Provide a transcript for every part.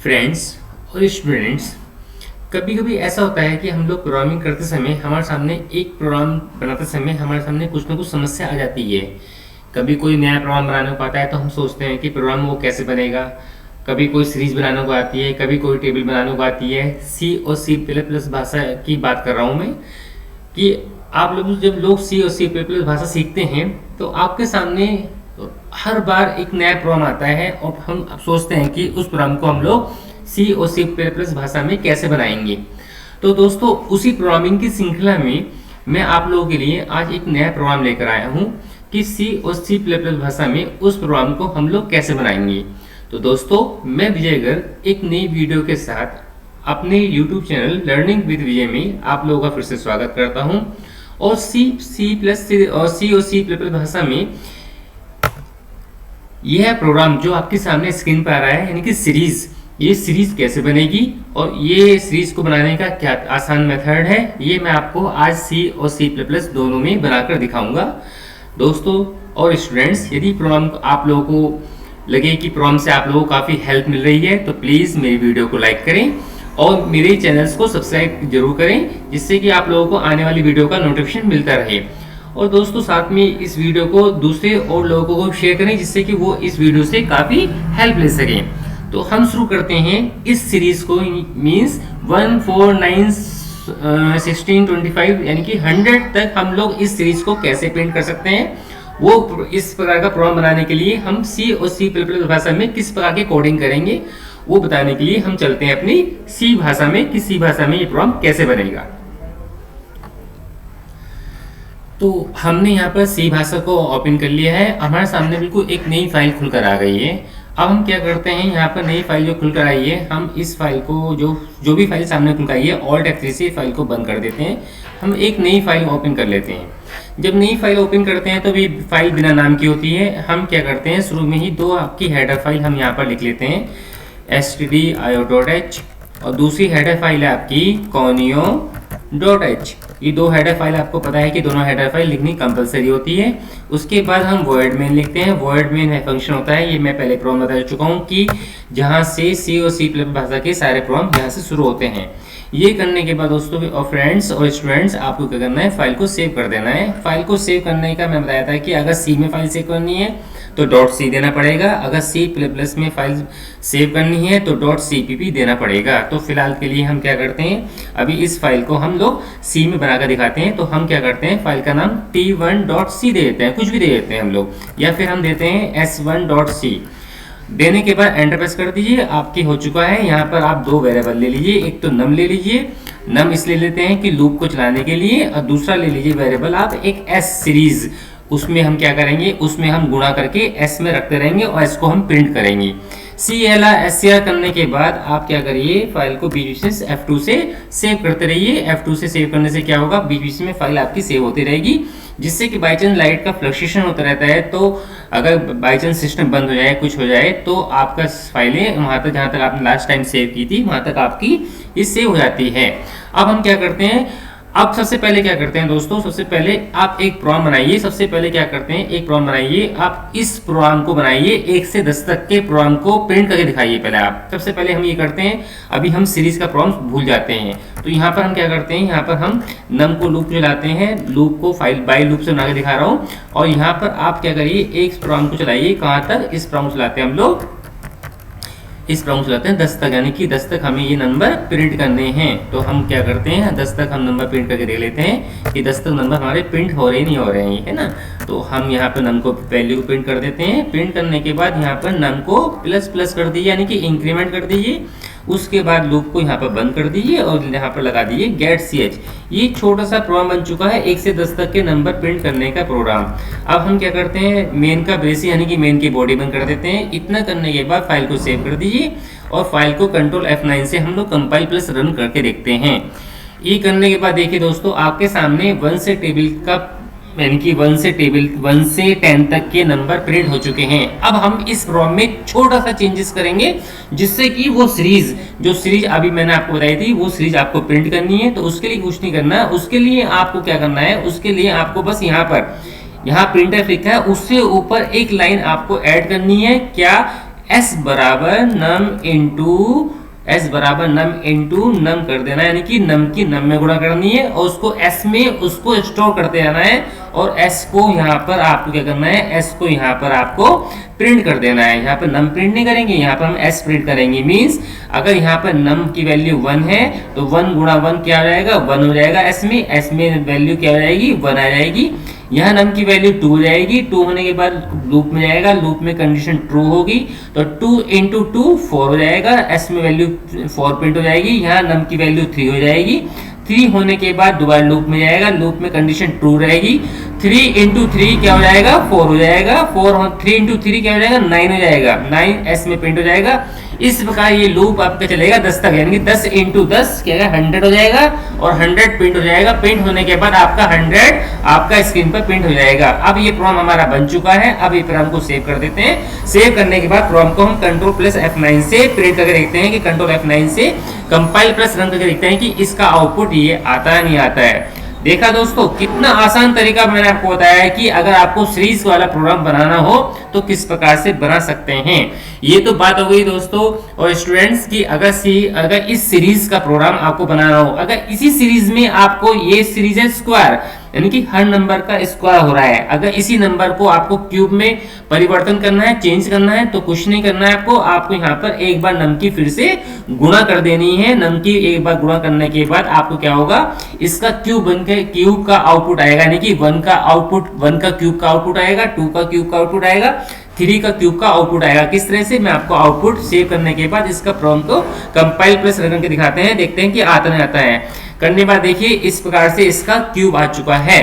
Friends और students, कभी कभी ऐसा होता है कि हम लोग प्रोग्रामिंग करते समय हमारे सामने एक प्रोग्राम बनाते समय हमारे सामने कुछ ना कुछ समस्या आ जाती है। कभी कोई नया प्रोग्राम बनाने को आता है तो हम सोचते हैं कि प्रोग्राम वो कैसे बनेगा। कभी कोई सीरीज बनाने को आती है, कभी कोई टेबल बनाने को आती है। सी और सी प्लस प्लस भाषा की बात कर रहा हूँ मैं कि आप लोग जब सी और सी प्लस प्लस भाषा सीखते हैं तो आपके सामने हर बार एक नया प्रोग्राम आता है और हम सोचते हैं कि उस प्रोग्राम को हम लोग सी और सी प्लस प्लस भाषा में कैसे बनाएंगे। तो दोस्तों, उसी प्रोग्रामिंग की श्रृंखला में मैं आप लोगों के लिए आज एक नया प्रोग्राम लेकर आया हूँ कि सी और सी प्लस प्लस भाषा में उस प्रोग्राम को हम लोग कैसे बनाएंगे। तो दोस्तों, मैं विजय गर्ग एक नई वीडियो के साथ अपने YouTube चैनल लर्निंग विद विजय में आप लोगों का फिर से स्वागत करता हूं। और सी और सी प्लस प्लस भाषा में यह प्रोग्राम जो आपके सामने स्क्रीन पर आ रहा है, यानी कि सीरीज, ये सीरीज कैसे बनेगी और ये सीरीज को बनाने का क्या आसान मेथड है, ये मैं आपको आज सी और सी प्लस प्लस दोनों में बनाकर दिखाऊंगा। दोस्तों और स्टूडेंट्स, यदि प्रोग्राम आप लोगों को लगे कि प्रोग्राम से आप लोगों को काफ़ी हेल्प मिल रही है तो प्लीज़ मेरी वीडियो को लाइक करें और मेरे चैनल्स को सब्सक्राइब जरूर करें, जिससे कि आप लोगों को आने वाली वीडियो का नोटिफिकेशन मिलता रहे। और दोस्तों, साथ में इस वीडियो को दूसरे और लोगों को शेयर करें, जिससे कि वो इस वीडियो से काफ़ी हेल्प ले सकें। तो हम शुरू करते हैं इस सीरीज को, मीन्स 1 4 9 16 25 यानी कि 100 तक हम लोग इस सीरीज को कैसे प्रिंट कर सकते हैं। वो इस प्रकार का प्रोग्राम बनाने के लिए हम सी और सी प्लस प्लस भाषा में किस प्रकार की कोडिंग करेंगे, वो बताने के लिए हम चलते हैं अपनी सी भाषा में कि सी भाषा में ये प्रोग्राम कैसे बनेगा। तो हमने यहाँ पर सी भाषा को ओपन कर लिया है। हमारे सामने बिल्कुल एक नई फाइल खुलकर आ गई है। अब हम क्या करते हैं, यहाँ पर नई फाइल जो खुलकर आई है, हम इस फाइल को जो भी फाइल सामने खुलकर आई है, ऑल्ट F3 से फाइल को बंद कर देते हैं। हम एक नई फाइल ओपन कर लेते हैं। जब नई फाइल ओपन करते हैं तो भी फाइल बिना नाम की होती है। हम क्या करते हैं, शुरू में ही दो आपकी हेडर फाइल हम यहाँ पर लिख लेते हैं, stdio.h, और दूसरी हेडर फाइल है आपकी conio.h। ये दो हेडर फाइल आपको पता है कि दोनों हेडर फाइल लिखनी कंपलसरी होती है। उसके बाद हम void main लिखते हैं। void main फंक्शन होता है, ये मैं पहले प्रोग्राम बता चुका हूँ कि जहाँ से सी और सी प्लस भाषा के सारे प्रोग्राम यहाँ से शुरू होते हैं। ये करने के बाद दोस्तों और फ्रेंड्स और स्टूडेंट्स, आपको क्या करना है, फाइल को सेव कर देना है। फाइल को सेव करने का मैं बताया था कि अगर सी में फाइल सेव करनी है तो .c देना पड़ेगा, अगर सी प्लस प्लस में फाइल सेव करनी है तो .cpp देना पड़ेगा। तो फिलहाल के लिए हम क्या करते हैं, अभी इस फाइल को हम लोग सी में बनाकर दिखाते हैं। तो हम क्या करते हैं, फाइल का नाम t1.c दे देते हैं, कुछ भी दे देते हैं हम लोग, या फिर हम देते हैं s1.c। देने के बाद एंटर प्रेस कर दीजिए, आपकी हो चुका है। यहाँ पर आप दो वेरिएबल ले लीजिए, एक तो नम ले लीजिए, नम इसलिए लेते हैं कि लूप को चलाने के लिए, और दूसरा ले लीजिए वेरिएबल आप एक एस सीरीज। उसमें हम क्या करेंगे, उसमें हम गुणा करके एस में रखते रहेंगे और एस को हम प्रिंट करेंगे। CLR करने के बाद आप क्या करिए, फाइल को बीच बीच से F2 से सेव करते रहिए। F2 से सेव करने से क्या होगा, बीच बीच में फाइल आपकी सेव होती रहेगी, जिससे कि बाई चांस लाइट का फ्लक्चुएशन होता रहता है, तो अगर बाई चांस सिस्टम बंद हो जाए, कुछ हो जाए, तो आपका फाइलें वहाँ तक जहाँ तक आपने लास्ट टाइम सेव की थी वहाँ तक आपकी ये सेव हो जाती है। अब हम क्या करते हैं, अब सबसे पहले क्या करते हैं दोस्तों, सबसे पहले आप एक प्रोग्राम बनाइए। सबसे पहले क्या करते हैं, एक प्रोग्राम बनाइए। आप इस प्रोग्राम को बनाइए, 1 से 10 तक के प्रोग्राम को प्रिंट करके दिखाइए। पहले आप सबसे पहले हम ये करते हैं, अभी हम सीरीज का प्रोग्राम भूल जाते हैं, तो यहाँ पर हम क्या करते हैं, यहाँ पर हम नम को लूप चलाते हैं, लूप को फाइल बाई लूप से बना के दिखा रहा हूँ। और यहाँ पर आप क्या करिए, एक प्रोग्राम को चलाइए, कहाँ तक, इस प्रोग्राम को चलाते हैं हम लोग, इस प्रोग्राम चलाते हैं 10 तक, यानी कि 10 तक हमें ये नंबर प्रिंट करने हैं। तो हम क्या करते हैं, 10 तक हम नंबर प्रिंट करके देख लेते हैं कि 10 तक नंबर हमारे प्रिंट हो रहे नहीं हो रहे हैं, है ना। तो हम यहाँ पर नम को वैल्यू को प्रिंट कर देते हैं। प्रिंट करने के बाद यहाँ पर नम को प्लस प्लस कर दीजिए, यानी कि इंक्रीमेंट कर दीजिए। उसके बाद लूप को यहाँ पर बंद कर दीजिए और यहाँ पर लगा दीजिए गेट ch। ये छोटा सा प्रोग्राम बन चुका है 1 से 10 तक के नंबर प्रिंट करने का प्रोग्राम। अब हम क्या करते हैं, मेन का बेसिक यानी कि मेन की बॉडी बंद कर देते हैं। इतना करने के बाद फाइल को सेव कर दीजिए और फाइल को कंट्रोल F9 से हम लोग कंपाइल प्लस रन करके देखते हैं। ये करने के बाद देखिए दोस्तों, आपके सामने 1 से टेबल का यानी कि 1 से 10 तक के नंबर प्रिंट हो चुके हैं। अब हम इस प्रोग्राम में छोटा सा चेंजेस करेंगे, जिससे कि वो सीरीज, जो सीरीज अभी मैंने आपको बताई थी, वो सीरीज आपको प्रिंट करनी है। तो उसके लिए कुछ नहीं करना, उसके लिए आपको क्या करना है, उसके लिए आपको बस यहाँ पर, यहाँ प्रिंटफ लिखा है, उससे ऊपर एक लाइन आपको ऐड करनी है। क्या, s बराबर नम इंटू नम कर देना है, यानी कि नम की नम में गुणा करनी है और उसको s में उसको स्टोर करते जाना है और s को यहाँ पर आपको क्या करना है, s को यहाँ पर आपको प्रिंट कर देना है। यहाँ पर नम प्रिंट नहीं करेंगे, यहाँ पर हम s प्रिंट करेंगे। मींस अगर यहाँ पर नम की वैल्यू 1 है तो 1 गुणा 1 क्या हो जाएगा, 1 हो जाएगा। s में वैल्यू क्या हो जाएगी, 1 आ जाएगी। यहाँ नम की वैल्यू 2 हो जाएगी, 2 होने के बाद लूप में जाएगा, लूप में कंडीशन ट्रू होगी तो 2 इंटू 2 4 हो जाएगा, s में वैल्यू 4 प्रिंट हो जाएगी। यहाँ नम की वैल्यू 3 हो जाएगी, 3 होने के बाद दोबारा लूप में जाएगा, लूप में कंडीशन ट्रू रहेगी। 3 इंटू 3 क्या हो जाएगा, 4 हो जाएगा। 3 इंटू 3 क्या हो जाएगा, 9 हो जाएगा। 9 s में प्रिंट हो जाएगा। इस प्रकार ये लूप आपका चलेगा 10 तक, यानी कि 10 इंटू 10 क्या है, 100 हो जाएगा और 100 प्रिंट हो जाएगा। प्रिंट होने के बाद आपका 100 आपका स्क्रीन पर प्रिंट हो जाएगा। अब ये प्रोग्राम हमारा बन चुका है। अब ये प्रोग्राम को सेव कर देते हैं। सेव करने के बाद प्रोग्राम को हम कंट्रोल प्लस F9 से प्रिंट करके देखते हैं कि कंट्रोल F9 से कंपाइल प्लस रन करके देखते हैं कि इसका आउटपुट ये आता है नहीं आता है। देखा दोस्तों, कितना आसान तरीका मैंने आपको बताया है कि अगर आपको सीरीज वाला प्रोग्राम बनाना हो तो किस प्रकार से बना सकते हैं। ये तो बात हो गई दोस्तों और स्टूडेंट्स की अगर इस सीरीज का प्रोग्राम आपको बनाना हो, अगर इसी सीरीज में आपको ये सीरीज है स्क्वायर, यानी कि हर नंबर का स्क्वायर हो रहा है, अगर इसी नंबर को आपको क्यूब में परिवर्तन करना है, चेंज करना है, तो कुछ नहीं करना है आपको यहाँ पर एक बार नम की फिर से गुणा कर देनी है। नम की एक बार गुणा करने के बाद आपको क्या होगा, इसका क्यूब बनकर क्यूब का आउटपुट आएगा, यानी कि 1 का क्यूब का आउटपुट आएगा, 2 का क्यूब का आउटपुट आएगा, 3 का क्यूब का आउटपुट आएगा। किस तरह से, मैं आपको आउटपुट सेव करने के बाद इसका प्रोग्राम को कंपाइल प्लस रन करके दिखाते हैं, देखते हैं कि आता नहीं आता है। करने बाद देखिए इस प्रकार से इसका क्यूब आ चुका है।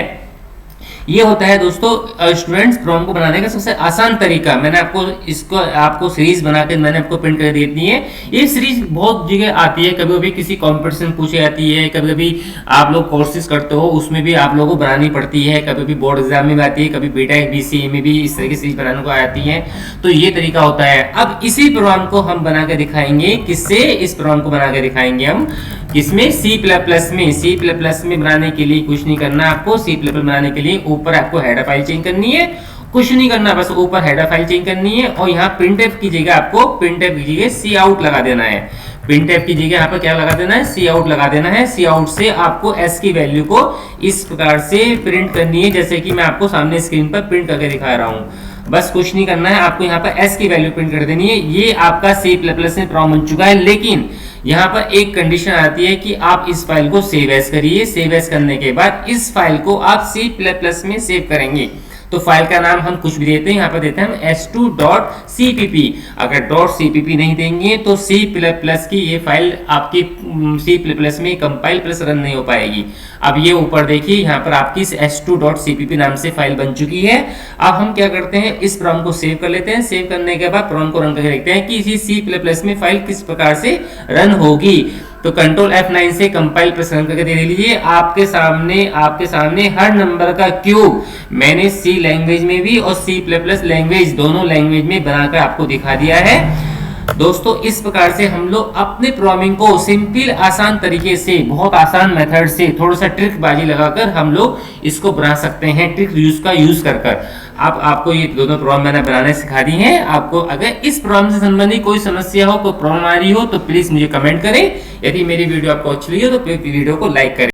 ये होता है दोस्तों स्टूडेंट्स प्रोग्राम को बनाने का सबसे आसान तरीका। मैंने आपको सीरीज बना के मैंने आपको प्रिंट कर दी है। ये सीरीज बहुत जगह आती है, कभी कभी किसी कंपटीशन पूछी जाती है, कभी कभी आप लोग कोर्सेज करते हो उसमें भी आप लोगों को बनानी पड़ती है, कभी भी बोर्ड एग्जाम में भी आती है, कभी बीटेक बीसीए में भी इस तरह की सीरीज बनाने को आती है। तो ये तरीका होता है। अब इसी प्रोग्राम को हम बना के दिखाएंगे, किससे, इस प्रोग्राम को बना के दिखाएंगे हम किसमें, C++ में बनाने के लिए कुछ नहीं करना आपको। C++ बनाने के लिए ऊपर आपको हेडर फाइल चेंज करनी है, कुछ नहीं करना, बस ऊपर हेडर फाइल चेंज करनी है और यहाँ printf की जगह आपको printf की जगह cout लगा देना है। printf की जगह यहाँ पर क्या लगा देना है, cout लगा देना है। cout से आपको s की वैल्यू को इस प्रकार से प्रिंट करनी है, जैसे कि मैं आपको सामने स्क्रीन पर प्रिंट करके दिखा रहा हूँ। बस कुछ नहीं करना है, आपको यहाँ पर s की वैल्यू प्रिंट कर देनी है। ये आपका C++ में प्रोग्राम बन चुका है, लेकिन यहाँ पर एक कंडीशन आती है कि आप इस फाइल को सेव एज करिए। सेव एज करने के बाद इस फाइल को आप C++ में सेव करेंगे। तो फाइल का नाम हम कुछ भी देते हैं, यहाँ पर देते हैं हम s2.cpp। अगर .cpp नहीं देंगे तो C++ की ये फाइल आपकी C++ में कंपाइल प्लस रन नहीं हो पाएगी। अब ये ऊपर देखिए, यहाँ पर आपकी s2.cpp नाम से फाइल बन चुकी है। अब हम क्या करते हैं, इस प्रोग्राम को सेव कर लेते हैं। सेव करने के बाद प्रोग्राम को रन करके देखते हैं कि इसी C++ में फाइल किस प्रकार से रन होगी। तो कंट्रोल F9 से कंपाइल प्लस रन करके दे लीजिए। आपके सामने हर नंबर का क्यूब मैंने C लैंग्वेज में भी और C++ लैंग्वेज दोनों लैंग्वेज में बनाकर आपको दिखा दिया है। दोस्तों इस प्रकार से हम लोग अपने प्रोग्रामिंग को सिंपल आसान तरीके से, बहुत आसान मेथड से, थोड़ा सा ट्रिक बाजी लगाकर हम लोग इसको बना सकते हैं, ट्रिक यूज कर। अब आपको ये दोनों प्रोग्राम मैंने बनाने सिखा दी हैं। आपको अगर इस प्रोग्राम से संबंधित कोई समस्या हो, कोई प्रॉब्लम आ रही हो तो प्लीज मुझे कमेंट करें। यदि मेरी वीडियो आपको अच्छी लगी हो तो वीडियो को लाइक करें।